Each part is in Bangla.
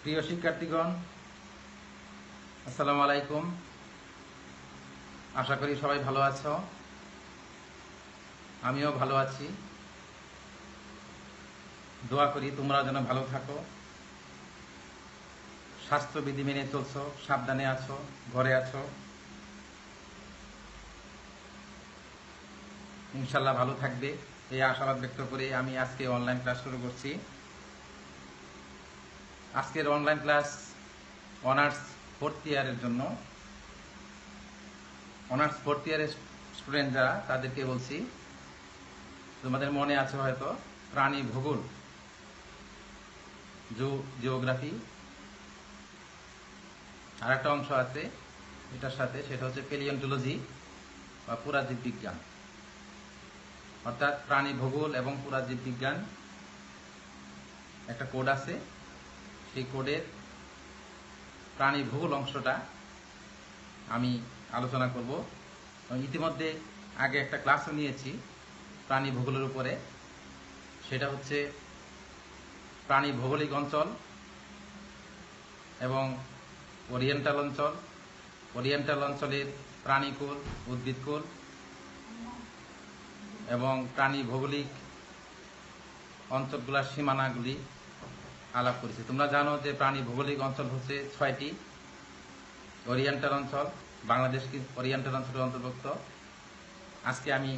প্রিয় শিক্ষার্থীগণ, আসসালামু আলাইকুম। আশা করি সবাই ভালো আছো। আমিও ভালো আছি। দোয়া করি তোমরা যেন ভালো থাকো, স্বাস্থ্যবিধি মেনে চলছো, সাবধানে আছো, ঘরে আছো। ইনশাল্লাহ ভালো থাকবে এই আশাবাদ ব্যক্ত করে আমি আজকে অনলাইন ক্লাস শুরু করছি। আজকের অনলাইন ক্লাস অনার্স ফোর্থ ইয়ারের জন্য। অনার্স ফোর্থ ইয়ারের স্টুডেন্ট যারা, তাদেরকে বলছি, তোমাদের মনে আছে হয়তো প্রাণী ভূগোল, জিওগ্রাফি আর একটা অংশ আছে এটার সাথে, সেটা হচ্ছে প্যালিওন্টোলজি বা পুরাজীব বিজ্ঞান। অর্থাৎ প্রাণী ভূগোল এবং পুরাজীব বিজ্ঞান একটা কোড আছে, সেই কোডের প্রাণী ভূগোল অংশটা আমি আলোচনা করব। ইতিমধ্যে আগে একটা ক্লাসও নিয়েছি প্রাণী ভূগোলের উপরে। সেটা হচ্ছে প্রাণী ভৌগোলিক অঞ্চল এবং ওরিয়েন্টাল অঞ্চল, ওরিয়েন্টাল অঞ্চলের প্রাণীকুল, উদ্ভিদকুল এবং প্রাণী ভৌগোলিক অঞ্চলগুলোর সীমানাগুলি আলাপ করেছি। তোমরা জানো যে প্রাণী ভৌগোলিক অঞ্চল হচ্ছে 6টি। ওরিয়েন্টাল অঞ্চল, বাংলাদেশ ওরিয়েন্টাল অঞ্চলের অন্তর্ভুক্ত। আজকে আমি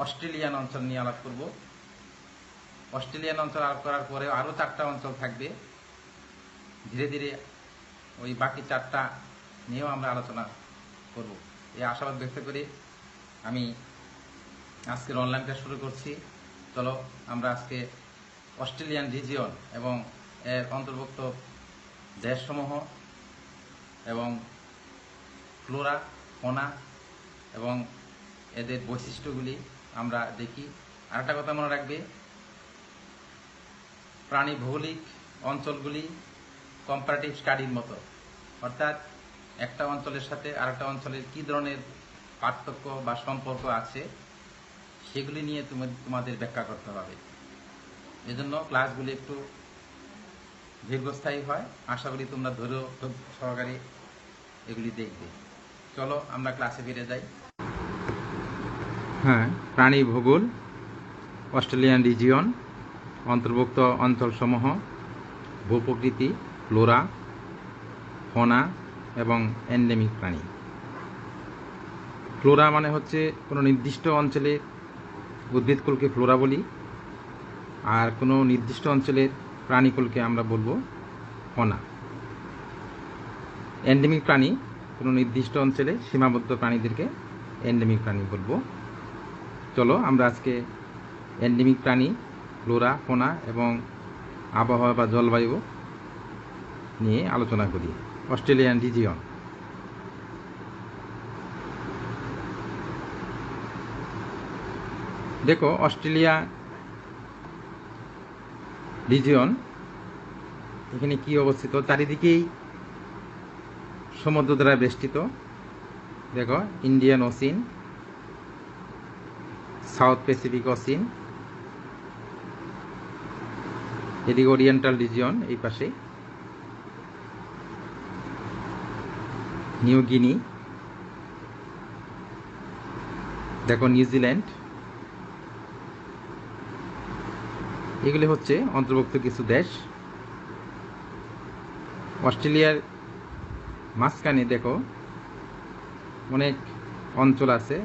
অস্ট্রেলিয়ান অঞ্চল নিয়ে আলাপ করব। অস্ট্রেলিয়ান অঞ্চল আলাপ করার পরে আরও 4টা অঞ্চল থাকবে। ধীরে ধীরে ওই বাকি 4টা নিয়েও আমরা আলোচনা করব, এই আশাবাদ ব্যক্ত করি আমি আজকের অনলাইন ক্লাস শুরু করছি। চলো আমরা আজকে অস্ট্রেলিয়ান রিজিয়ন এবং এর অন্তর্ভুক্ত দেশসমূহ এবং ফ্লোরা, ফোনা এবং এদের বৈশিষ্ট্যগুলি আমরা দেখি। আরেকটা কথা মনে রাখবে, প্রাণী ভৌগোলিক অঞ্চলগুলি কম্পারেটিভ স্টাডির মতো, অর্থাৎ একটা অঞ্চলের সাথে আরেকটা অঞ্চলের কী ধরনের পার্থক্য বা সম্পর্ক আছে সেগুলি নিয়ে তোমাদের ব্যাখ্যা করতে হবে। এজন্য ক্লাসগুলি একটু দীর্ঘস্থায়ী হয়। আশা করি তোমরা ধৈর্য সহকারে এগুলি দেখবে। চলো আমরা ক্লাসে ফিরে যাই। প্রাণী ভূগোল, অস্ট্রেলিয়ান রিজিয়ন, অন্তর্ভুক্ত অঞ্চলসমূহ, ভূপ্রকৃতি, ফ্লোরা, ফোনা এবং এন্ডেমিক প্রাণী। ফ্লোরা মানে হচ্ছে কোনো নির্দিষ্ট অঞ্চলের উদ্ভিদকুলকে ফ্লোরা বলি, আর কোনো নির্দিষ্ট অঞ্চলের প্রাণীকুলকে আমরা বলবো ফোনা। এন্ডেমিক প্রাণী, কোনো নির্দিষ্ট অঞ্চলে সীমাবদ্ধ প্রাণীদেরকে এন্ডেমিক প্রাণী বলবো। চলো আমরা আজকে এন্ডেমিক প্রাণী, ফ্লোরা, ফোনা এবং আবহাওয়া বা জলবায়ু নিয়ে আলোচনা করি। Australian region. দেখো অস্ট্রেলিয়া রিজিয়ন এখানে কি অবস্থিত, চারিদিকেই সমুদ্র দ্বারা বেষ্টিত। দেখো Indian ocean, south Pacific ocean, এদিকে ওরিয়েন্টাল রিজিয়ন এই পাশে, নিউ গিনি, দেখো নিউজিল্যান্ড। এগুলি হচ্ছে অন্তর্ভুক্ত কিছু দেশ। অস্ট্রেলিয়ার মাঝখানে দেখো অনেক অঞ্চল আছে,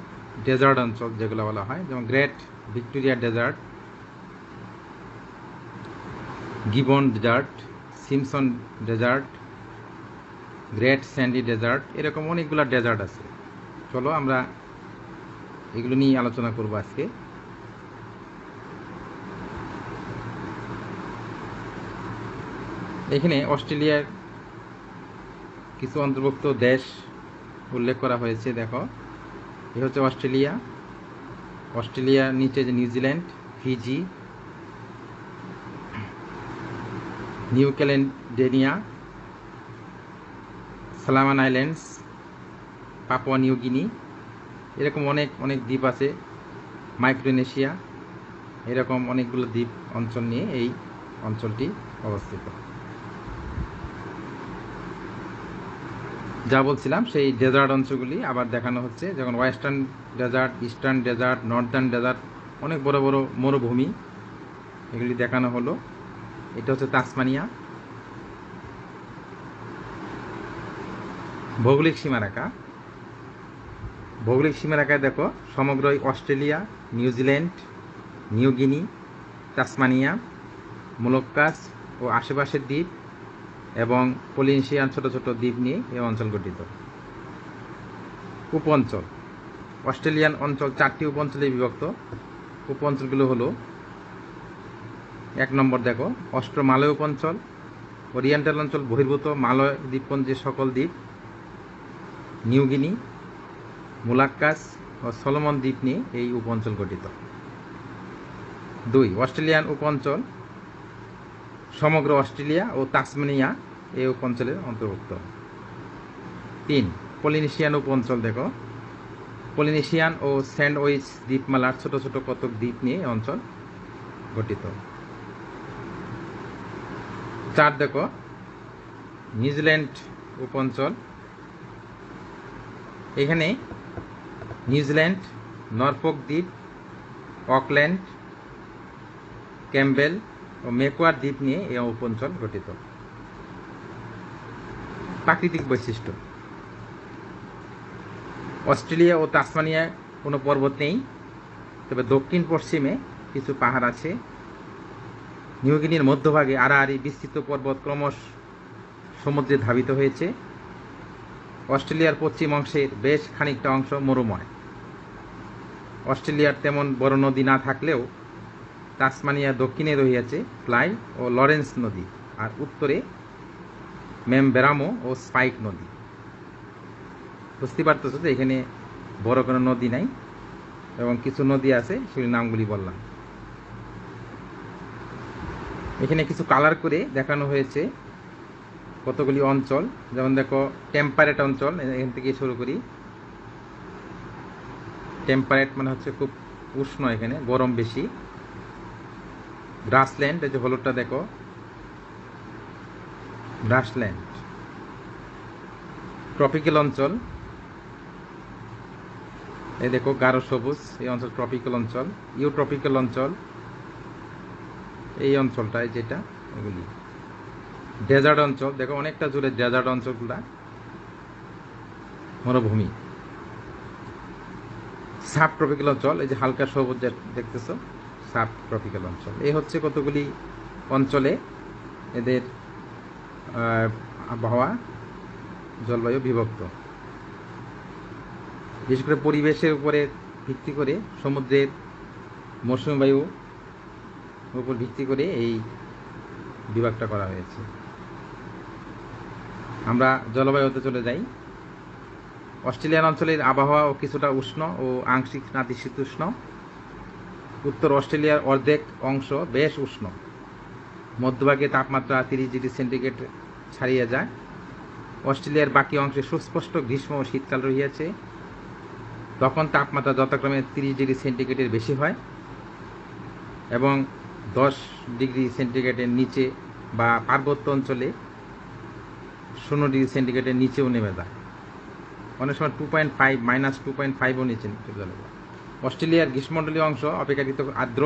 ডেজার্ট অঞ্চল যেগুলো বলা হয়, যেমন great Victoria desert, Gibson desert, Simpson desert, great sandy desert, এরকম অনেকগুলো ডেজার্ট আছে। চলো আমরা এগুলো নিয়ে আলোচনা করব আজকে। এখানে অস্ট্রেলিয়ার কিছু অন্তর্ভুক্ত দেশ উল্লেখ করা হয়েছে। দেখো এ হচ্ছে অস্ট্রেলিয়া, অস্ট্রেলিয়ার নিচে যে New Zealand, Fiji, new Caledonia, Solomon islands, Papua New Guinea, এরকম অনেক অনেক দ্বীপ আছে, মাইক্রোনেশিয়া, এরকম অনেকগুলো দ্বীপ অঞ্চল নিয়ে এই অঞ্চলটি অবস্থিত। যা বলছিলাম সেই ডেজার্ট অঞ্চলগুলি আবার দেখানো হচ্ছে, যেমন western desert, eastern desert, northern desert, অনেক বড় বড় মরুভূমি, এগুলি দেখানো হলো। এটা হচ্ছে তাসমানিয়া। ভৌগোলিক সীমারেখা, ভৌগোলিক সীমারেখায় দেখো সমগ্র Australia, New Zealand, New Guinea, Tasmania, Moluccas ও আশেপাশের দ্বীপ এবং পলিনেশিয়ান ছোট ছোট দ্বীপ নিয়ে এই অঞ্চল গঠিত। উপ অঞ্চল, অস্ট্রেলিয়ান অঞ্চল 4টি উপ অঞ্চলে বিভক্ত। উপ অঞ্চলগুলো হলো, 1 নম্বর দেখো অস্ট্রোমালয় উপ অঞ্চল, ওরিয়েন্টাল অঞ্চল বহির্ভূত মালয় দ্বীপপুঞ্জের সকল দ্বীপ, নিউ গিনি, মোলাক্কাস ও সলোমন দ্বীপ নিয়ে এই উপ অঞ্চল গঠিত। 2 অস্ট্রেলিয়ান উপ অঞ্চল, সমগ্র অস্ট্রেলিয়া ও তাসমানিয়া এই উপ অঞ্চলের অন্তর্ভুক্ত। 3 পলিনেশিয়ান উপ অঞ্চল, দেখো পলিনেশিয়ান ও স্যান্ডউইচ দ্বীপমালার ছোট ছোট কতক দ্বীপ নিয়ে এই অঞ্চল গঠিত। 4 দেখো নিউজিল্যান্ড উপ অঞ্চল, এখানে নিউজিল্যান্ড, নরফোক দ্বীপ, অকল্যান্ড, ক্যাম্বেল ও মেকওয়ার দ্বীপ নিয়ে এই উপঅঞ্চল গঠিত। প্রাকৃতিক বৈশিষ্ট্য, অস্ট্রেলিয়া ও তাসমানিয়ায় কোনো পর্বত নেই, তবে দক্ষিণ পশ্চিমে কিছু পাহাড় আছে। নিউগিনির মধ্যভাগে আড়াআড়ি বিস্তৃত পর্বত ক্রমশ সমুদ্রে ধাবিত হয়েছে। অস্ট্রেলিয়ার পশ্চিম অংশের বেশ খানিকটা অংশ মরুময়। অস্ট্রেলিয়ার তেমন বড় নদী না থাকলেও তাসমানিয়া দক্ষিণে রহিয়াছে ফ্লাই ও লরেন্স নদী, আর উত্তরে মেমবেরামো ও স্পাইক নদী। বুঝতে পারতেছো যে এখানে বড় কোনো নদী নাই এবং কিছু নদী আছে, সেগুলির নামগুলি বললাম। এখানে কিছু কালার করে দেখানো হয়েছে কতগুলি অঞ্চল, যেমন দেখো টেম্পারেট অঞ্চল, এখান থেকে শুরু করি। টেম্পারেট মানে হচ্ছে খুব উষ্ণ, এখানে গরম বেশি। গ্রাসল্যান্ড, এই যে হলুদটা দেখো, গ্রাসল্যান্ড। ট্রপিক্যাল অঞ্চল, এই দেখো গাঢ় সবুজ, এই অঞ্চল ট্রপিক্যাল অঞ্চল। ইউট্রপিক্যাল অঞ্চল, এই অঞ্চলটায় যেটা, এগুলি। ডেজার্ট অঞ্চল, দেখো অনেকটা জুড়ে ডেজার্ট অঞ্চলগুলা, মরুভূমি। সাব ট্রপিক্যাল অঞ্চল, এই যে হালকা সবুজ দেখতেছো, সাব ট্রপিক্যাল অঞ্চল। এই হচ্ছে কতগুলি অঞ্চলে এদের আবহাওয়া, জলবায়ু বিভক্ত। বিশেষ করে পরিবেশের উপরে ভিত্তি করে, সমুদ্রের মৌসুমী বায়ুর উপর ভিত্তি করে এই বিভাগটা করা হয়েছে। আমরা জলবায়ুতে চলে যাই। অস্ট্রেলিয়ান অঞ্চলের আবহাওয়া কিছুটা উষ্ণ ও আংশিক নাতিশীতোষ্ণ। উত্তর অস্ট্রেলিয়ার অর্ধেক অংশ বেশ উষ্ণ, মধ্যভাগে তাপমাত্রা 30 ডিগ্রি সেন্টিগ্রেড ছাড়িয়ে যায়। অস্ট্রেলিয়ার বাকি অংশে সুস্পষ্ট গ্রীষ্ম ও শীতকাল রহিয়াছে, তখন তাপমাত্রা যথাক্রমে 30 ডিগ্রি সেন্টিগ্রেডের বেশি হয় এবং 10 ডিগ্রি সেন্টিগ্রেডের নিচে বা পার্বত্য অঞ্চলে 0 ডিগ্রি সেন্টিগ্রেডের নিচেও নেমে যায়। অনেক সময় -2.5ও নিচে চলে যায়। অস্ট্রেলিয়ার গ্রীষ্মমণ্ডলীয় অংশ অপেক্ষাকৃত আর্দ্র।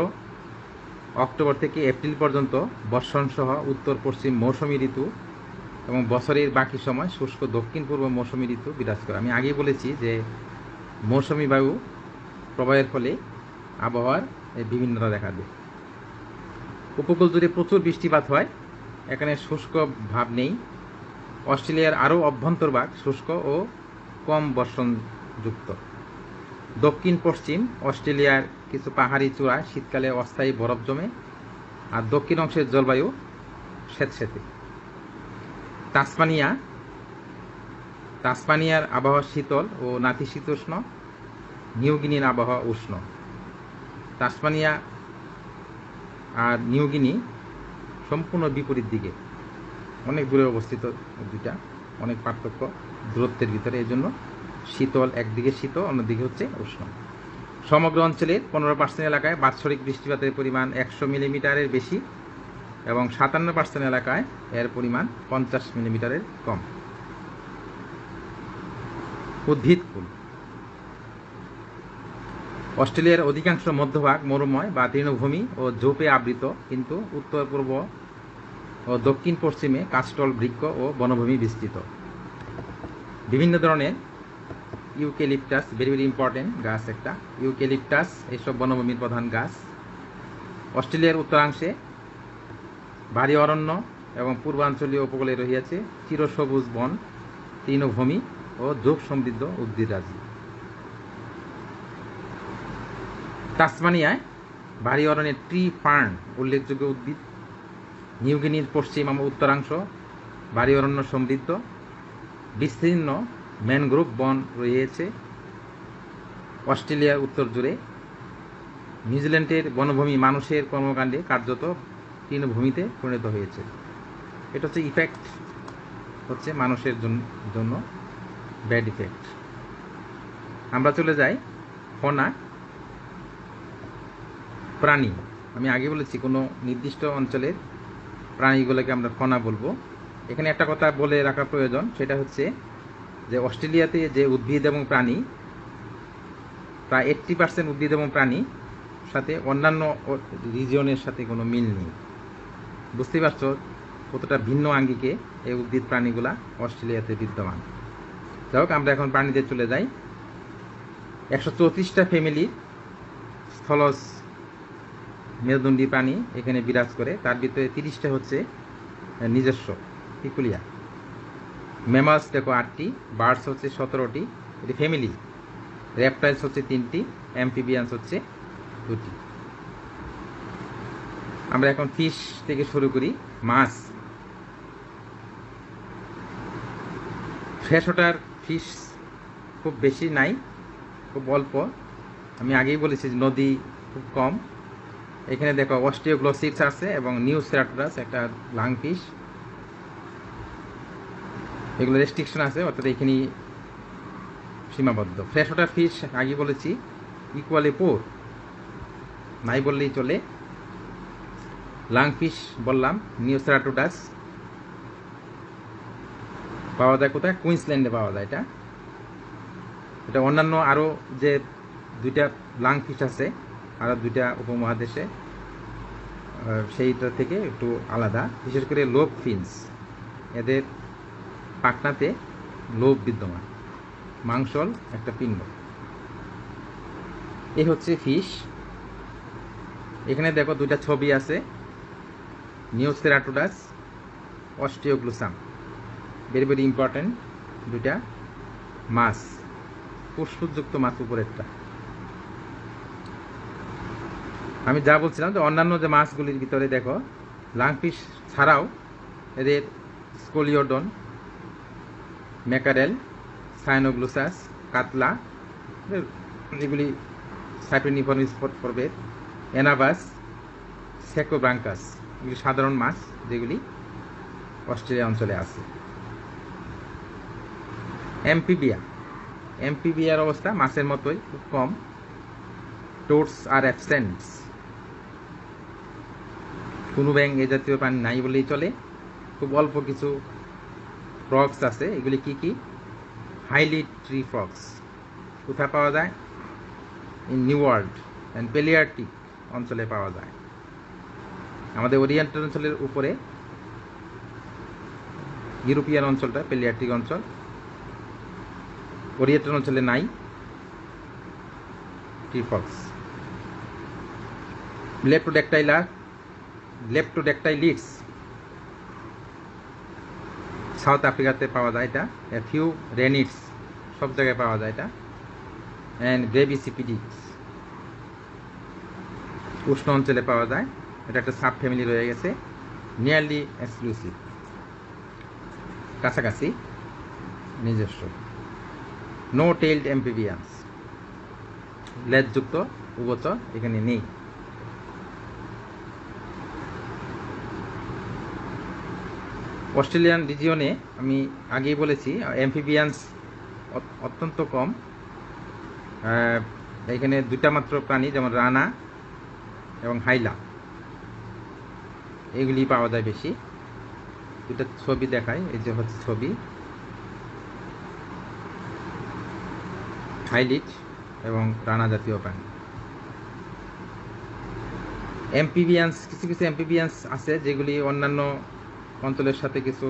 অক্টোবর থেকে এপ্রিল পর্যন্ত বর্ষণ সহ উত্তর পশ্চিম মৌসুমী ঋতু এবং বছরের বাকি সময় শুষ্ক দক্ষিণ পূর্ব মৌসুমী ঋতু বিরাজ করে। আমি আগেই বলেছি যে মৌসুমী বায়ু প্রবাহের ফলে আবহাওয়ার বিভিন্নতা দেখা দেয়। উপকূল জুড়ে প্রচুর বৃষ্টিপাত হয়, এখানে শুষ্ক ভাব নেই। অস্ট্রেলিয়ার আরও অভ্যন্তরভাগ শুষ্ক ও কম বর্ষণযুক্ত। দক্ষিণ পশ্চিম অস্ট্রেলিয়ার কিছু পাহাড়ি চূড়ায় শীতকালে অস্থায়ী বরফ জমে, আর দক্ষিণ অংশের জলবায়ু স্যাঁতসেঁতে। তাসমানিয়ার আবহাওয়া শীতল ও নাতিশীতোষ্ণ। নিউগিনির আবহাওয়া উষ্ণ। তাসমানিয়া আর নিউগিনি সম্পূর্ণ বিপরীত দিকে, অনেক দূরে অবস্থিত দুইটা, অনেক পার্থক্য দূরত্বের ভিতরে। এই জন্য শীতল, একদিকে শীতল, অন্যদিকে হচ্ছে উষ্ণ। সমগ্র অঞ্চলের 15% এলাকায় বাৎসরিক বৃষ্টিপাতের পরিমাণ 100 মিলিমিটারের বেশি এবং 57% এলাকায় এর পরিমাণ 50 মিলিমিটারের কম। উদ্ভিদকুল। অস্ট্রেলিয়ার অধিকাংশ মধ্যভাগ মরুময় বা তৃণভূমি ও ঝোপে আবৃত, কিন্তু উত্তর পূর্ব ও দক্ষিণ পশ্চিমে কাস্টল বৃক্ষ ও বনভূমি বিস্তৃত। বিভিন্ন ধরনের ইউক্যালিপটাস, ভেরি ভেরি ইম্পর্টেন্ট গাছ একটা, ইউক্যালিপটাস এইসব বনভূমির প্রধান গাছ। অস্ট্রেলিয়ার উত্তরাংশে ভারী অরণ্য এবং পূর্বাঞ্চলীয় উপকূলে রহিয়াছে চিরসবুজ বন, তৃণভূমি ও ঝোপ সমৃদ্ধ উদ্ভিদরাজি। তাসমানিয়ায় ভারী অরণ্যের ট্রি ফার্ন উল্লেখযোগ্য উদ্ভিদ। নিউগিনির পশ্চিম উত্তরাংশ ভারী অরণ্য সমৃদ্ধ, বিস্তীর্ণ ম্যানগ্রোভ বন রয়েছে। অস্ট্রেলিয়ার উত্তর জুড়ে নিউজিল্যান্ডের বনভূমি মানুষের কর্মকাণ্ডে কার্যত তৃণভূমিতে পরিণত হয়েছে। এটা হচ্ছে ইফেক্ট, হচ্ছে মানুষের জন্য ব্যাড ইফেক্ট। আমরা চলে যাই ফনা, প্রাণী। আমি আগে বলেছি কোনো নির্দিষ্ট অঞ্চলের প্রাণীগুলোকে আমরা ফনা বলবো। এখানে একটা কথা বলে রাখা প্রয়োজন, সেটা হচ্ছে যে অস্ট্রেলিয়াতে যে উদ্ভিদ এবং প্রাণী, প্রায় 80% উদ্ভিদ এবং প্রাণী সাথে অন্যান্য রিজিয়নের সাথে কোনো মিল নেই। বুঝতেই পারছো কতটা ভিন্ন আঙ্গিকে এই উদ্ভিদ প্রাণীগুলা অস্ট্রেলিয়াতে বিদ্যমান। যাই হোক, আমরা এখন প্রাণীদের চলে যাই। 134টা ফ্যামিলি স্থলজ মেরুদণ্ডী প্রাণী এখানে বিরাজ করে, তার ভিতরে 30টা হচ্ছে নিজস্ব পিকুলিয়া। ম্যামালস দেখো 8টি, বার্ডস হচ্ছে 17টি, এটি ফ্যামিলি। রেপটাইলস হচ্ছে 3টি, অ্যাম্ফিবিয়ান্স হচ্ছে 2টি। আমরা এখন ফিশ থেকে শুরু করি। মাছ, ফ্রেশ ওয়াটার ফিশ খুব বেশি নাই, খুব অল্প। আমি আগেই বলেছি যে নদী খুব কম। এখানে দেখো অস্টিওগ্লোসিডস আছে এবং নিউসেরাটোরাস একটা লাং ফিশ, এগুলো রেস্ট্রিকশন আছে, অর্থাৎ এখানেই সীমাবদ্ধ। ফ্রেশ ওয়াটার ফিশ আগে বলেছি ইকুয়ালি পোর, নাই বললেই চলে। লাং ফিশ বললাম, নিউসেরাটোরাস পাওয়া যায় কোথায়? কুইন্সল্যান্ডে পাওয়া যায় এটা। এটা অন্যান্য আরও যে 2টা লাং ফিশ আছে, আরও 2টা উপমহাদেশে, সেইটা থেকে একটু আলাদা। বিশেষ করে লোভ ফিন্স, এদের পাখনাতে লোভ বিদ্যমান, মাংসল একটা পিণ্ড। এই হচ্ছে ফিশ। এখানে দেখো 2টা ছবি আছে, নিউসেরাটোরাস, অস্টিওগ্লোসাম, ভেরি ভেরি ইম্পর্টেন্ট 2টা মাছ, পুষ্পযুক্ত মাছ উপরেরটা। আমি যা বলছিলাম যে অন্যান্য যে মাছগুলির ভিতরে দেখো লাংফিশ ছাড়াও এদের স্কোলিওডন, ম্যাকারেল, সাইনোগ্লুসাস, কাতলা, এগুলি সাইপ্রিনিফর্মিস পর্বের, এনাবাস, সেকোব্রাঙ্কাস, এগুলি সাধারণ মাছ যেগুলি অস্ট্রেলিয়া অঞ্চলে আছে। অ্যাম্ফিবিয়ার অবস্থা মাছের মতোই, খুব কম। টোডস আর অ্যাবসেন্টস, কোনো ব্যাং এ জাতীয় প্রাণী নাই বলেই চলে। খুব অল্প কিছু ফ্রগস আছে। এগুলি কি কি? Highly tree frogs. কোথায় পাওয়া যায়? ইন নিউ ওয়ার্ল্ড অ্যান্ড প্যালিয়ার্টিক অঞ্চলে পাওয়া যায়। আমাদের ওরিয়েন্টাল অঞ্চলের উপরে, ইউরোপিয়ান অঞ্চলটা প্যালিয়ার্টিক অঞ্চল, ওরিয়েন্টাল অঞ্চলে নাই ট্রি ফ্রগস। লেপ্টোড্যাকটাইলিডস সাউথ আফ্রিকাতে পাওয়া যায় এটা। ফিউ রেনিডস সব জায়গায় পাওয়া যায় এটা। অ্যান্ড ব্রেভিসিপিডিস উষ্ণ অঞ্চলে পাওয়া যায়। এটা একটা সাব ফ্যামিলি রয়ে গেছে, নিয়ারলি এক্সক্লুসিভ, কাছাকাছি নিজস্ব। নো টেইলড অ্যাম্ফিবিয়ান্স, লেজযুক্ত উভচর এখানে নেই। অস্ট্রেলিয়ান রিজিয়নে আমি আগেই বলেছি অ্যাম্ফিবিয়ান্স অত্যন্ত কম। এখানে 2টা মাত্র প্রাণী, যেমন রানা এবং হাইলা, এগুলি পাওয়া যায় বেশি। 2টা ছবি দেখায়, এই যে হচ্ছে ছবি। হাইলিট এবং রানা জাতীয় প্রাণী। এমপিভিয়ান্স, কিছু কিছু এমপিভিয়ান্স আছে যেগুলি অন্যান্য অঞ্চলের সাথে কিছু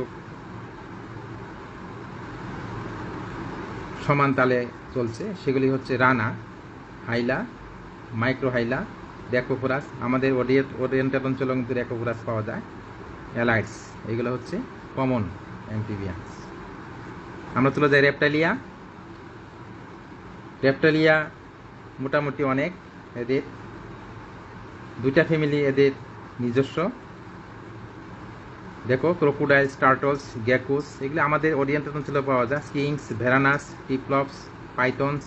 সমান তালে চলছে, সেগুলি হচ্ছে রানা, হাইলা, মাইক্রো হাইলা, ড্যাকোফোরাস। আমাদের ওরিয়েন্টাল অঞ্চলে কিন্তু ড্যাকোফোরাস পাওয়া যায়, অ্যালাইটস, এগুলো হচ্ছে কমন অ্যাম্ফিবিয়ান্স। আমরা চলে যাই রেপ্টাইলিয়া। রেপ্টাইলিয়া মোটামুটি অনেক, এদের দুইটা ফ্যামিলি এদের নিজস্ব। দেখো, ক্রোকোডাইলস, টার্টলস, গ্যাকুস, এগুলো আমাদের ওরিয়েন্টাল অঞ্চলে পাওয়া যায়। Skinks, Varanus, Typhlops, pythons,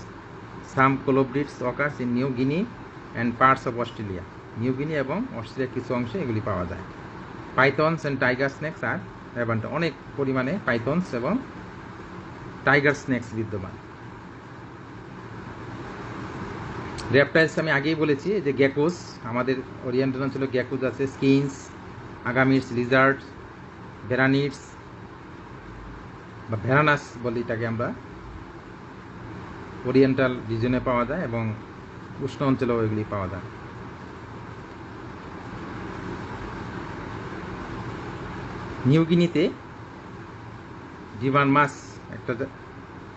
some colubrids occurs in New Guinea and parts of Australia. New Guinea এবং অস্ট্রেলিয়ার কিছু অংশে এগুলি পাওয়া যায়। Pythons and tiger snakes are abundant, অনেক পরিমাণে পাইথনস এবং টাইগার স্নেকস বিদ্যমান। রেপটাইলস আমি আগেই বলেছি যে গ্যাকুস, আমাদের ওরিয়েন্টাল অঞ্চলে গ্যাকুস আছে, স্কিনস, আগামিডস, লিজার্ড, ভেরানিডস বা ভেরানাস বলি এটাকে আমরা, ওরিয়েন্টাল রিজনে পাওয়া যায় এবং উষ্ণ অঞ্চলেও এগুলি পাওয়া যায়। নিউগিনিতে ডিভান মাছ একটা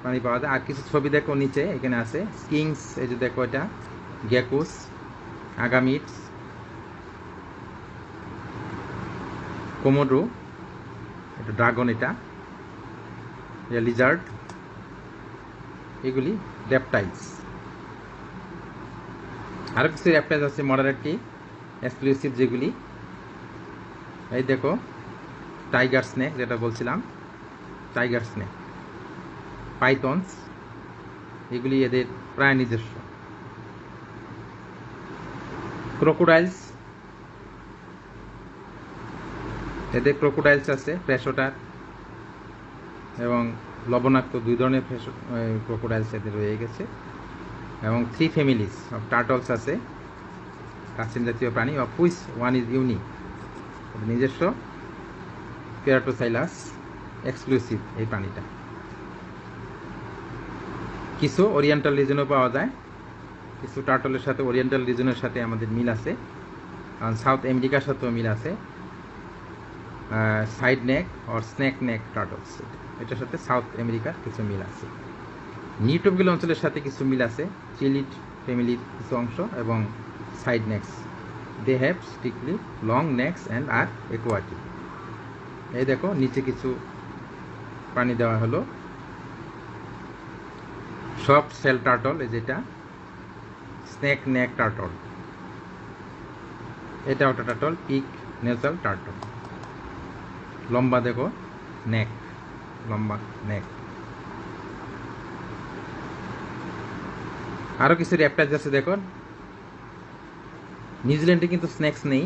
প্রাণী পাওয়া যায়। আর কিছু ছবি দেখো নিচে, এখানে আছে স্কিংস, এই যে দেখো এটা গ্যাকুস, আগামিডস, কোমোডো, এটা ড্রাগন, এটা লিজার্ড, এগুলি রেপটাইলস। আরও কিছু রেপটাইলস আছে মডারেটলি এক্সক্লুসিভ, যেগুলি এই দেখো টাইগার স্নেক, যেটা বলছিলাম টাইগার স্নেক, পাইথনস, এগুলি এদের প্রায় নিজস্ব। ক্রোকোডাইলস, এদের ক্রোকোডাইলস আছে, ফ্রেশওয়াটার এবং লবণাক্ত, দুই ধরনের ক্রোকোডাইলস এদের রয়ে গেছে। এবং 3 ফ্যামিলিস অফ টার্টলস আছে, কাছিম জাতীয় প্রাণী, of which one is unique, নিজস্ব, কেরাটোসাইলাস এক্সক্লুসিভ এই প্রাণীটা। কিছু ওরিয়েন্টাল রিজনেও পাওয়া যায়, কিছু টার্টলের সাথে ওরিয়েন্টাল রিজনের সাথে আমাদের মিল আছে, কারণ সাউথ আমেরিকার সাথেও মিল আছে। Side neck or snake neck turtles, এটার সাথে সাউথ আমেরিকার কিছু মিল আছে। নিউটোপগিল অঞ্চলের সাথে কিছু মিল আছে, চিলিড ফ্যামিলির কিছু অংশ এবং side necks. They have strictly long necks and are aquatic. এই দেখো নিচে কিছু পানি দেওয়া হলো। সফট সেল টার্টল, এই যেটা স্নেক নেক টার্টল, এটা একটা টার্টল, পিক নেজাল টার্টল, লম্বা দেখো নেক, লম্বা নেক। আরও কিছু রেপটাইলস আছে দেখো, নিউজিল্যান্ডে কিন্তু স্নেকস নেই,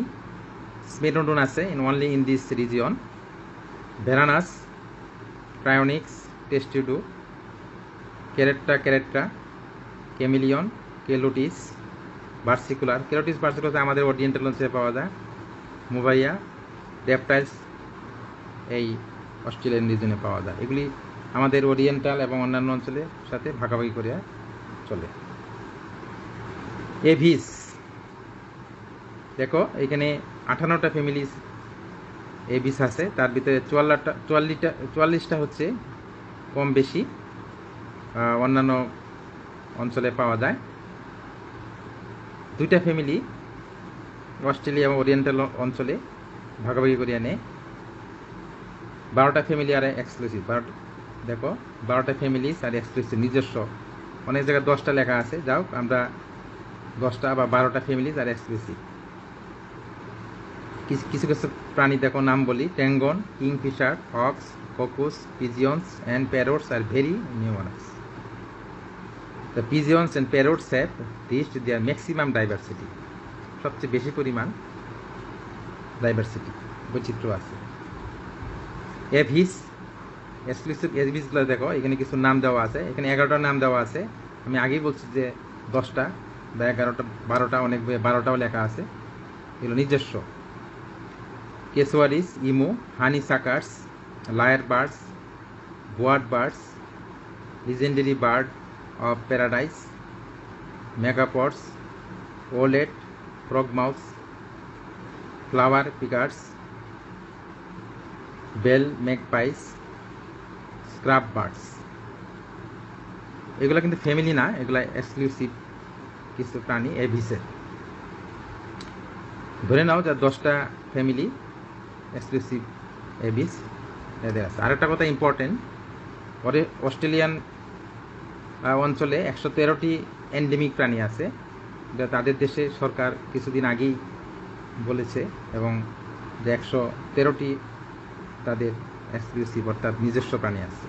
স্মেডোডন আছে only in this region. Varanus, Trionyx, Testudo, Caretta, chameleon, Calotes, versicolor, Calotes versicolor আমাদের ওরিয়েন্টাল অঞ্চলে পাওয়া যায়। মুভাইয়া, রেপটাইলস এই অস্ট্রেলিয়ান রিজনে পাওয়া যায়। এগুলি আমাদের ওরিয়েন্টাল এবং অন্যান্য অঞ্চলের সাথে ভাগাভাগি করে চলে। এভিস, দেখো এখানে 58টা ফ্যামিলিস এভিস আছে, তার ভিতরে 44টা হচ্ছে কম বেশি অন্যান্য অঞ্চলে পাওয়া যায়। 2টা ফ্যামিলি অস্ট্রেলিয়া এবং ওরিয়েন্টাল অঞ্চলে ভাগাভাগি করে নেয়। 12টা ফ্যামিলি আর এক্সক্লুসিভ, দেখো 12টা ফ্যামিলিস আর এক্সক্লুসিভ নিজস্ব। অনেক জায়গায় 10টা লেখা আছে, যাও আমরা 10টা বা 12টা ফ্যামিলিস আর এক্সক্লুসিভ। কিছু কিছু প্রাণী দেখো নাম বলি, ট্যাঙ্গন, kingfisher, hawks, cuckoos, pigeons and parrots are very numerous. The pigeons and parrots have reached their maximum diversity, সবচেয়ে বেশি পরিমাণ ডাইভার্সিটি, বৈচিত্র্য আছে। এভিস এক্সক্লুসিভ এভিসগুলো দেখো, এখানে কিছু নাম দেওয়া আছে, এখানে 11টা নাম দেওয়া আছে। আমি আগেই বলছি যে 10টা বা 11টা 12টা, অনেক 12টাও লেখা আছে, এগুলো নিজস্ব। Cassowaries, emu, honey suckers, lyre birds, bower birds, legendary bird, of paradise, megapods, owlet, frogmouths, flower pickers, bell magpies, scrub birds. এগুলো কিন্তু ফ্যামিলি না, এগুলো এক্সক্লুসিভ কিছু প্রাণী এভিসের। ধরে নাও যে 10টা ফ্যামিলি এক্সক্লুসিভ এভিস এদের আছে। আরেকটা কথা ইম্পর্টেন্ট, পরে অস্ট্রেলিয়ান অঞ্চলে 113টি এন্ডেমিক প্রাণী আছে, যা তাদের দেশে সরকার কিছুদিন আগেই বলেছে, এবং যে 113টি তাদের এক্সক্লুসিভ অর্থাৎ নিজস্ব প্রাণী আছে।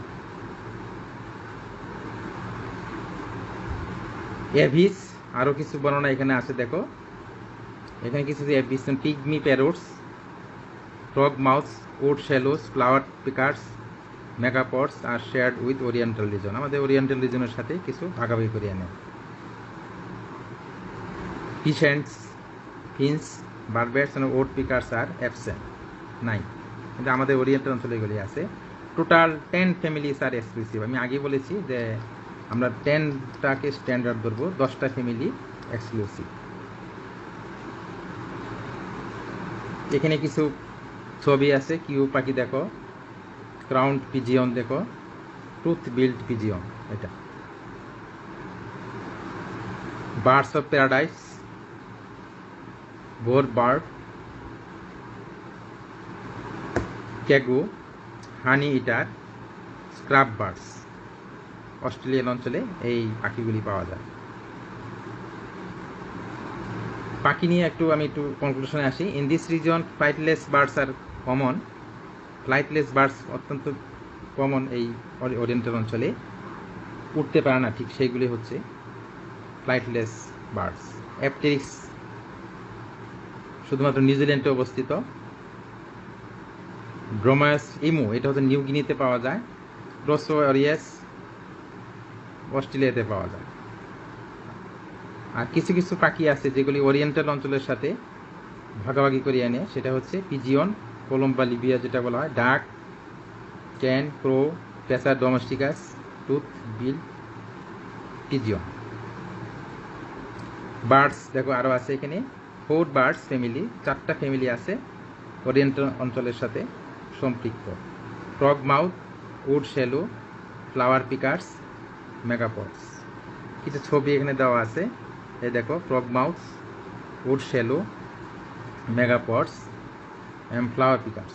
এভিস আরও কিছু বর্ণনা এখানে আছে, দেখো এখানে কিছু aves, pygmy parrots, frogmouths, woodswallows, flowerpeckers, megapods are shared with oriental region. আমাদের ওরিয়েন্টাল রিজনের সাথে কিছু ভাগাভাগি করিয়ে নেয়। পিশেন্টস, ফিন্স, বারবেটস এবং ওড পিকার্স আর অ্যাবসেন্ট, নাই, কিন্তু আমাদের ওরিয়েন্টাল অঞ্চলে এগুলি আছে। টোটাল 10 ফ্যামিলিস আর এক্সক্লুসিভ। আমি আগেই বলেছি যে আমরা 10টাকে স্ট্যান্ডার্ড ধরবো, 10টা ফ্যামিলি এক্সক্লুসিভ। এখানে কিছু ছবি আছে, কিউ পাখি দেখো, ক্রাউন্ড পিজিয়ন দেখো, টুথ বিল্ড পিজিয়ন, এটা birds of paradise, bower bird, kagu, honeyeater, scrub birds. Australian অঞ্চলে এই পাখিগুলি পাওয়া যায়। পাখি নিয়ে আমি একটু কনক্লুশনে আসি। In this region flightless birds are common. Flightless birds অত্যন্ত কমন এই ওরিয়েন্টাল অঞ্চলে, উঠতে পারে না, ঠিক সেইগুলি হচ্ছে ফ্লাইটলেস বার্ডস। অ্যাপটেরিক্স শুধুমাত্র নিউজিল্যান্ডে অবস্থিত। ড্রোমায়াস ইমু, এটা হচ্ছে নিউ গিনিতে পাওয়া যায়। ক্রোসোরিয়াস অস্ট্রেলিয়াতে পাওয়া যায়। আর কিছু কিছু পাখি আছে যেগুলি ওরিয়েন্টাল অঞ্চলের সাথে ভাগাভাগি করে আনে, সেটা হচ্ছে পিজিয়ন, কোলম্বা লিবিয়া যেটা বলা হয়, ডাক, ক্যান, crow, passer domesticus, tooth bill pigeon. Birds দেখো আরও আছে এখানে, 4 বার্ডস ফ্যামিলি, 4টা ফ্যামিলি আছে ওরিয়েন্টাল অঞ্চলের সাথে সম্পৃক্ত। Frogmouth, woodswallow, flowerpeckers, megapods. কিছু ছবি এখানে দেওয়া আছে, এই দেখো frogmouth, woodswallow, megapods এবং ফ্লাওয়ার পিকার্স।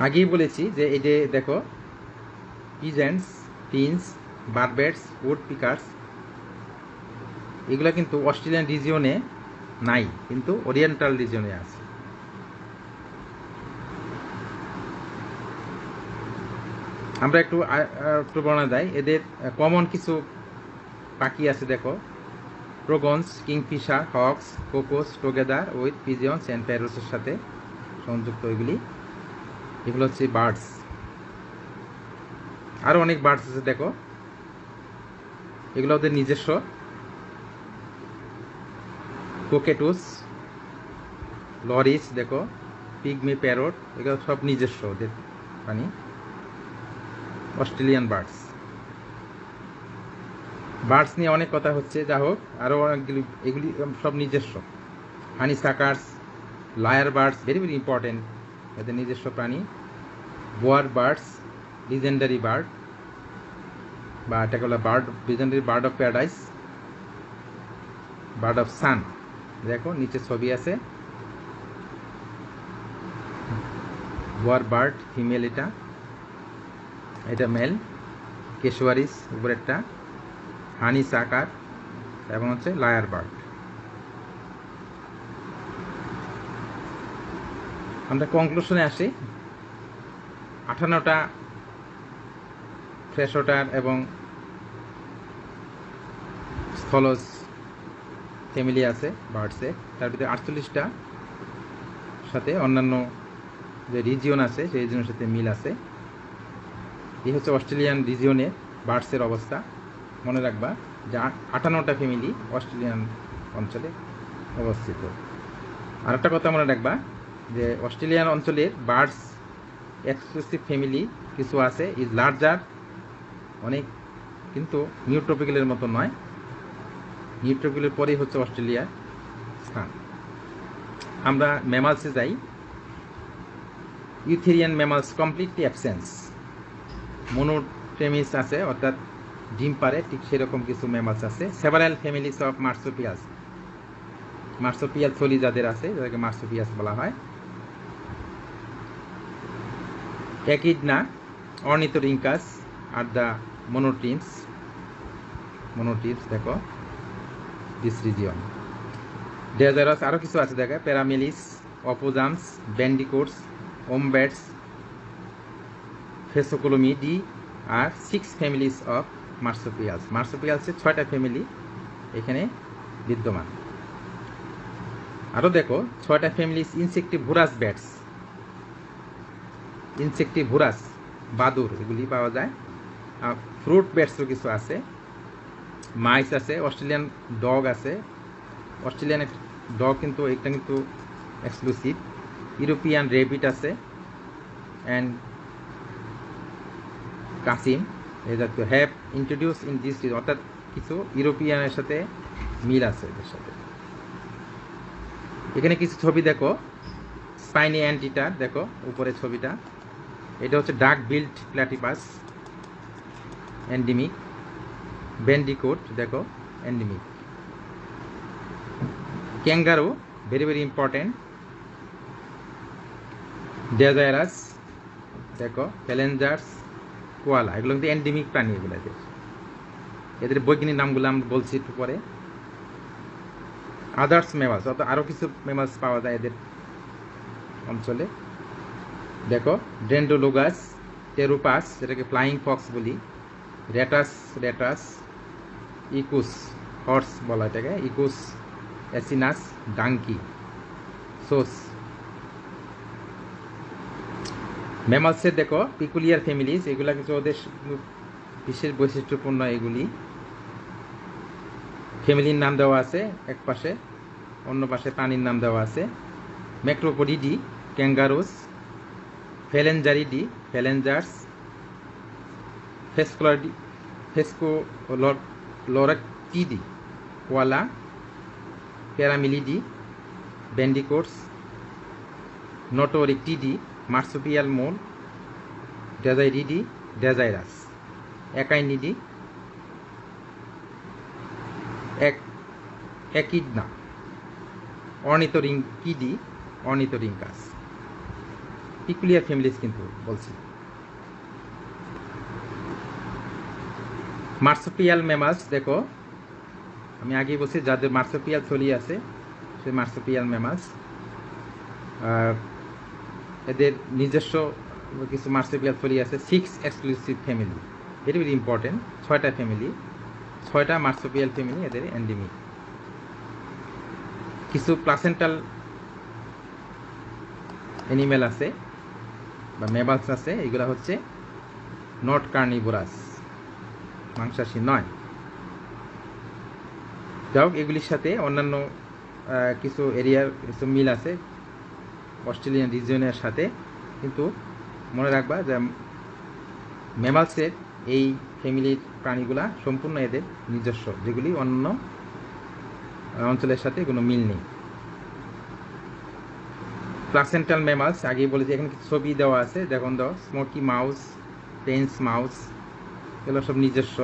আগেই বলেছি যে এই যে দেখো pheasants, finches, barbets, woodpeckers, এগুলো কিন্তু অস্ট্রেলিয়ান রিজিয়নে নাই, কিন্তু ওরিয়েন্টাল রিজিয়নে আছে। আমরা একটু বর্ণনা দেয়, এদের কমন কিছু পাখি আছে, দেখো প্রগন্স, kingfisher, hawks, cuckoos together with pigeons and প্যারোটসের সাথে সংযুক্ত। এগুলো হচ্ছে বার্ডস। আরও অনেক বার্ডস আছে, দেখো এগুলো ওদের নিজস্ব। কোকেটুস, লরিস দেখো, পিগমি প্যারট, এগুলো সব নিজস্ব ওদের প্রাণী, অস্ট্রেলিয়ান বার্ডস। বার্ডস নিয়ে অনেক কথা হচ্ছে, যা হোক আরও অনেকগুলি, এগুলি সব নিজস্ব। Honey suckers, lyre birds very very important, এদের নিজস্ব প্রাণী। বোয়ার বার্ডস, লিজেন্ডারি বার্ড, বা এটাকে বলা bird, legendary bird of paradise, bird of sun. দেখো নিচে ছবি আছে, বোয়ার বার্ড ফিমেল, এটা মেল। কেশোয়ারিস উপরেরটা, হানি সাকার এবং হচ্ছে লায়ার বার্ড। আমরা কনক্লুশনে আসি। 58টা ফ্রেশওয়াটার এবং স্থলজ ফ্যামিলি আছে বার্ডসে, তার ভিতরে 48টা সাথে অন্যান্য যে রিজিয়ন আছে সেই রিজিয়নের সাথে মিল আছে। এই হচ্ছে অস্ট্রেলিয়ান রিজিয়নে বার্ডসের অবস্থা। মনে রাখবা যে 58টা ফ্যামিলি অস্ট্রেলিয়ান অঞ্চলে অবস্থিত। আর একটা কথা মনে রাখবা যে অস্ট্রেলিয়ান অঞ্চলের বার্ডস এক্সক্লুসিভ ফ্যামিলি কিছু আছে, ইজ লার্জার অনেক, কিন্তু নিউট্রপিক্যালের মতো নয়। নিউট্রপিক্যালের পরেই হচ্ছে অস্ট্রেলিয়ার স্থান। আমরা ম্যামালসে যাই। Eutherian mammals completely absence. Monotremes আছে, অর্থাৎ ডিম পারে, ঠিক সেরকম কিছু ম্যামালস আছে। Several families of marsupials, marsupial থলি যাদের আছে যাদেরকে মার্সোপিয়াস বলা হয়। একিডনা, অর্নিথোরিঙ্কাস আর দ্য মোনোট্রিমস। দেখো দিস রিজিয়ন। ডেজারাস আরও কিছু আছে দেখো, perameles, opossums, bandicoots, wombats, phascolomidae আর 6 ফ্যামিলিস অফ মার্সোপিয়ালস। মার্সোপিয়ালসের 6টা ফ্যামিলি এখানে বিদ্যমান। আরও দেখো 6টা ফ্যামিলিস ইনসেক্টিভোরাস ব্যাটস, ইনসেক্টিভোরাস বাদুর এগুলি পাওয়া যায়। আর ফ্রুট ব্যাটসও কিছু আছে, মাইস আছে, অস্ট্রেলিয়ান ডগ আছে। অস্ট্রেলিয়ান ডগ কিন্তু এটা কিন্তু এক্সক্লুসিভ। ইউরোপিয়ান রেবিট আছে অ্যান্ড কাসিম এই জাতীয় হ্যাভ ইন্ট্রোডিউস ইন দিস, অর্থাৎ কিছু ইউরোপিয়ানের সাথে মিল আছে এদের সাথে। এখানে কিছু ছবি দেখো, স্পাইনি অ্যান্টিটার দেখো উপরে ছবিটা, এটা হচ্ছে ডাক বিল্ড প্ল্যাটিপাস এন্ডেমিক। ব্যান্ডিকোট দেখো endemic. Kangaroo very very important. Dasyurus দেখো, প্যালেঞ্জার্স, কোয়ালা, এগুলো কিন্তু এন্ডেমিক প্রাণী। এগুলো এদের বৈজ্ঞানিক নামগুলো আমরা বলছি একটু পরে। আদার্স ম্যামালস, অর্থাৎ আরও কিছু ম্যামালস পাওয়া যায় এদের অঞ্চলে। দেখো ডেন্ড্রোলোগাস, টেরুপাস যেটাকে ফ্লাইং ফক্স বলি, রেটাস, ইকুস হর্স বলা এটাকে, ইকুস অ্যাসিনাস, ডাঙ্কি, সোস। ম্যামালসের দেখো পিকুলিয়ার ফ্যামিলিজ, এগুলা কিছু ওদের বিশেষ বৈশিষ্ট্যপূর্ণ। এগুলি ফ্যামিলির নাম দেওয়া আছে এক পাশে, অন্য পাশে প্রাণীর নাম দেওয়া আছে। ম্যাক্রোপোডিডি, ক্যাঙ্গারুস, ফ্যালেঞ্জারিডি, ফ্যালেঞ্জার্স, ফেস্কোলোরাক্টিডি, কোয়ালা, প্যারামিলিডি, ব্যান্ডিকোটস, নোটোরিকটিডি, মার্সুপিয়াল মোল, ডেজাইরিডি, ডেজাইরাস, একাইনিডি, একিডনা, অর্নিথোরিঙ্কিডি, অর্নিথোরিঙ্কাস। পিকুলিয়ার ফ্যামিলিজ কিন্তু বলছি। মার্সুপিয়াল ম্যামালস দেখো, আমি আগেই বলছি যাদের মার্সুপিয়াল থলি আছে সে মার্সুপিয়াল ম্যামালস। এদের নিজস্ব কিছু মার্সুপিয়াল থলি আছে। 6 exclusive family, very very important. 6টা ফ্যামিলি, 6টা মার্সুপিয়াল ফ্যামিলি এদের এন্ডেমিক। কিছু প্লাসেন্টাল অ্যানিমেল আছে বা ম্যামালস আছে, এগুলো হচ্ছে নট কার্নিভোরাস, মাংসাশী নয়। যাই হোক, এগুলির সাথে অন্যান্য কিছু এরিয়ার কিছু মিল আছে অস্ট্রেলিয়ান রিজিয়নের সাথে, কিন্তু মনে রাখবা যে ম্যামালসের এই ফ্যামিলির প্রাণীগুলা সম্পূর্ণ এদের নিজস্ব, যেগুলি অন্য অঞ্চলের সাথে কোনো মিল নেই। প্লাসেন্টাল ম্যামালস আগেই বলেছি, এখানে কিছু ছবি দেওয়া আছে দেখুন দাও, স্মোকি মাউস, পেন্স মাউস, এগুলো সব নিজস্ব।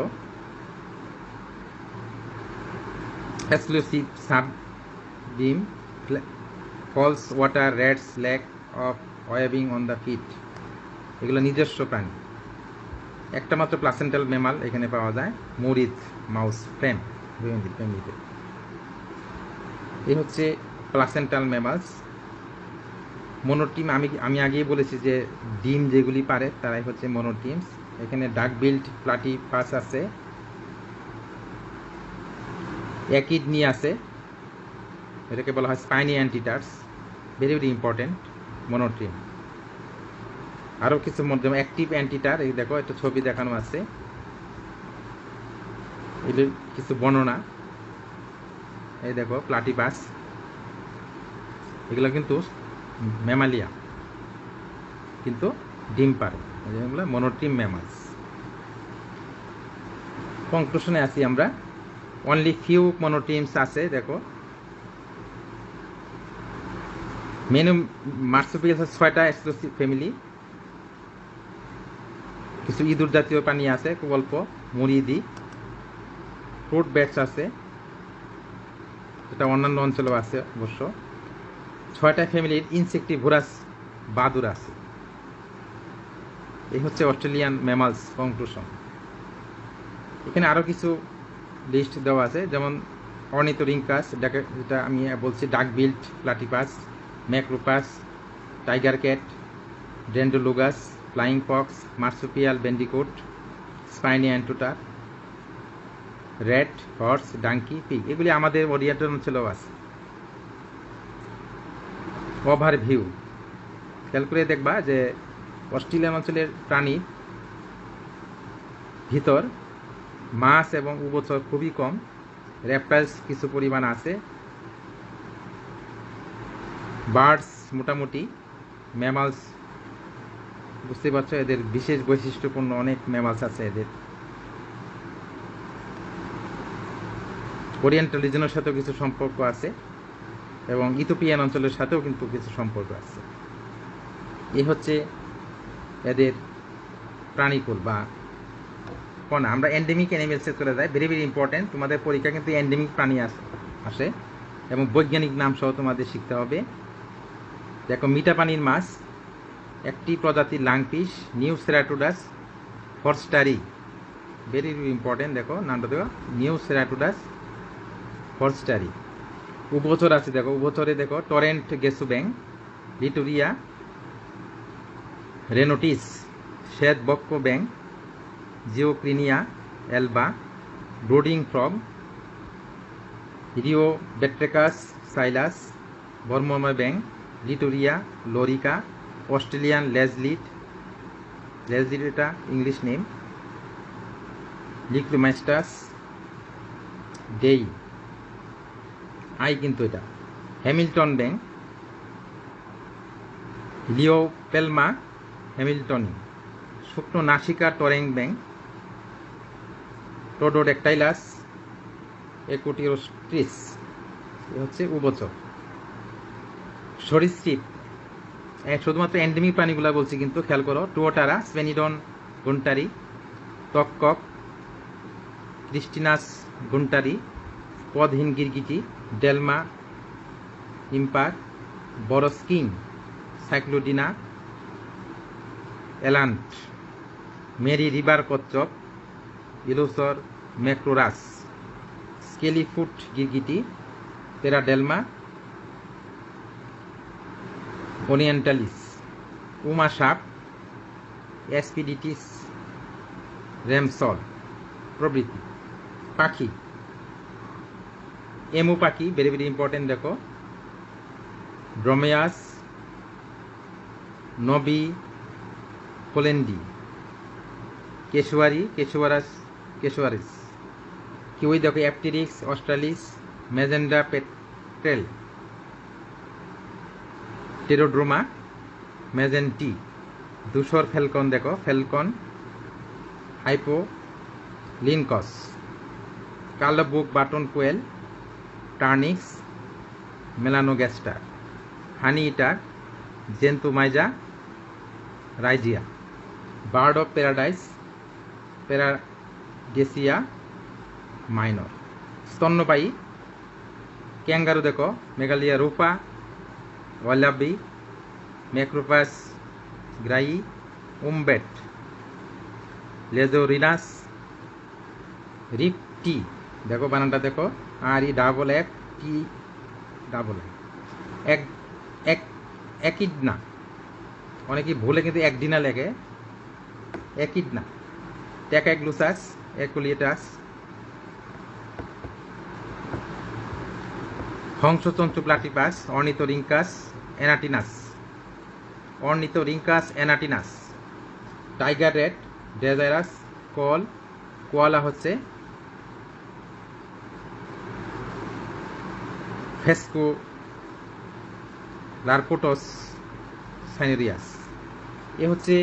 এক্সক্লুসিভ সাবডিম, false water rats, lack of webbing on the feet, এগুলো নিজস্ব প্রাণী। একটা মাত্র প্লাসেন্টাল ম্যামাল এখানে পাওয়া যায়, মরিচ মাউস ফ্যামিলিতে। এই হচ্ছে প্লাসেন্টাল ম্যামালস। মোনোটিম আমি আগেই বলেছি যে ডিম যেগুলি পারে তারাই হচ্ছে মোনোটিমস। এখানে ডাক বিল্ড প্লাটিপাস আছে, একিডনি আছে, এটাকে বলা হয় স্পাইনি অ্যান্টিটার্স, ভেরি ভেরি ইম্পর্টেন্ট মোনোটিম। আরও কিছু যেমন অ্যাক্টিভ অ্যান্টিটার, এই দেখো একটা ছবি দেখানো আছে, এগুলির কিছু বর্ণনা। এই দেখো প্লাটিপাস, এগুলো কিন্তু ম্যামালিয়া, কিন্তু ডিম পারে, যেগুলো মনোট্রিম ম্যামালস। কনক্লুশনে আসি আমরা, অনলি ফিউ মনোট্রিমস আছে। দেখো মেনু মার্সুপিয়ালস 6টা এক্সক্লুসিভ ফ্যামিলি, কিছু ইঁদুর জাতীয় প্রাণী আছে খুব অল্প, মুরিদি, ফ্রুট ব্যাটস আছে, এটা অন্যান্য অঞ্চলেও আছে অবশ্য। 6টা ফ্যামিলির ইনসেক্টিভোরাস বাদুড় আছে। এই হচ্ছে অস্ট্রেলিয়ান ম্যামালস কনক্লুশন। এখানে আরও কিছু লিস্ট দেওয়া আছে, যেমন অর্নিথোরিঙ্কাস, যেটা আমি বলছি, duckbilled, platypus, macropus, tiger cat, dendrolagus, flying fox, marsupial bandicoot, spiny anteater, rat, horse, donkey, pig, এগুলি আমাদের ওরিয়েন্টাল অঞ্চলেও আছে। ওভারভিউ খেয়াল করে দেখবা যে অস্ট্রেলিয়ান অঞ্চলের প্রাণীর ভিতর মাছ এবং উভচর খুবই কম, রেপটাইলস কিছু পরিমাণ আছে, বার্ডস মোটামুটি, ম্যামালস বুঝতে পারছো এদের বিশেষ বৈশিষ্ট্যপূর্ণ অনেক ম্যামালস আছে এদের। ওরিয়েন্টাল রিজনের সাথেও কিছু সম্পর্ক আছে এবং ইথিওপিয়ান অঞ্চলের সাথেও কিন্তু কিছু সম্পর্ক আছে। এই হচ্ছে এদের প্রাণীকুল বা কোন। আমরা এন্ডেমিক অ্যানিমেলসে চলে যাই, ভেরি ভেরি ইম্পর্টেন্ট। তোমাদের পরীক্ষা কিন্তু এন্ডেমিক প্রাণী আসে এবং বৈজ্ঞানিক নাম সহ তোমাদের শিখতে হবে। দেখো মিঠা পানির মাছ, একটি প্রজাতির লাংফিশ, নিউ সেরাটোডাস ফরস্টারি, ভেরি ইম্পর্টেন্ট। দেখো নামটা দেখো, নিউ সেরাটোডাস ফরস্টারি। উভচর আছে, দেখো উভচরে দেখো টরেন্ট গেসুব্যাং, লিটোরিয়া রেনোটিস, শ্বেত বক্ষ ব্যাং, জিওক্রিনিয়া এলবা, ব্রোডিং ফ্রগ, রিওবেট্রেকাস সাইলাস, বর্মময় ব্যাং, লিটোরিয়া লরিকা, অস্ট্রেলিয়ান লেজলিট এটা ইংলিশ নেম, লিক্লোমাস্টাস ডেই, আই কিন্তু এটা, হ্যামিল্টন ব্যাং, লিওপেলমা হ্যামিল্টনি, শুকনো নাসিকা টরেং ব্যাং, টোডোড্যাকটাইলাস একুটিওস্ট্রিস, এ হচ্ছে উভচর। সরীসৃপ শুধুমাত্র এন্ডেমিক প্রাণীগুলা বলছি কিন্তু খেয়াল করো, টুয়োটারা, স্পেনিডন গুন্টারি, তককক, ক্রিস্টিনাস গুন্টারি, পদহীন গিরগিটি, ডেলমা ইম্পার, বরস্কিং, সাইক্লোডিনা এলান্ট, মেরি রিভার কচ্ছপ, ইলোসর ম্যাক্রোরাস, স্কেলিফুট গিরগিটি, পেরাডেলমা ওরিয়েন্টালিস, উমা সাপ, অ্যাসপিডিটিস র্যামসল প্রভৃতি। পাখি, এমু পাখি, ভেরি ভেরি ইম্পর্টেন্ট। দেখো ড্রোমেয়াস, নবি পোলেন্ডি, কেশুয়ারিস, কিউই দেখো apteryx australis, magenta petrel, pterodroma magentae, ধূসর ফ্যালকন, দেখো ফ্যালকন হাইপো লিনকস, কালো বুক button quail, turnix melanogaster, honeyeater জেন্তুমাইজা রাইজিয়া, bird of paradise paradisaea minor. স্তন্যপায়ী ক্যাঙ্গারু দেখো মেগালিয়া রুফা, ওয়ালাবি, ম্যাক্রোপাস গ্রাই, উমবেট, লেজোরিনাস, রিপটি, দেখো বানানটা দেখো, R E double F T double echidna, অনেকেই ভুলে কিন্তু একডিনা লেগে, একিডনা, ট্যাকাগ্লুসাস একুলিয়েটাস, হংসতন্তু platypus, ornithorhynchus anatinus, tiger red, dasyurus, koala হচ্ছে ফেস্কো লার্কোটস সাইনেরিয়াস, এ হচ্ছে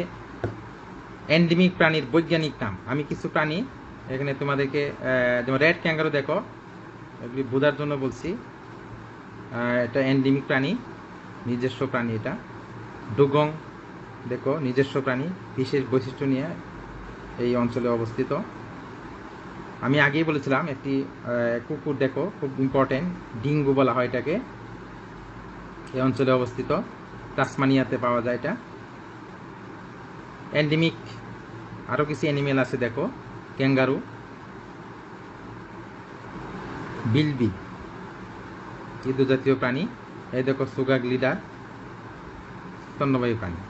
এন্ডেমিক প্রাণীর বৈজ্ঞানিক নাম। আমি কিছু প্রাণী এখানে তোমাদেরকে, যেমন রেড ক্যাঙ্গারু দেখো, এগুলি বোঝার জন্য বলছি। এটা এন্ডেমিক প্রাণী, নিজস্ব প্রাণী। এটা ডুগং দেখো, নিজস্ব প্রাণী, বিশেষ বৈশিষ্ট্য নিয়ে এই অঞ্চলে অবস্থিত। আমি আগেই বলেছিলাম একটি কুকুর দেখো, খুব ইম্পর্টেন্ট, ডিঙ্গু বলা হয় এটাকে, এই অঞ্চলে অবস্থিত, তাসমানিয়াতে পাওয়া যায় এটা। এন্ডেমিক আরও কিছু অ্যানিমেল আছে দেখো, ক্যাঙ্গারু, বিলবি, ইঁদুর জাতীয় প্রাণী। এই দেখো সুগা গ্লিডার, স্তন্যবায়ী প্রাণী।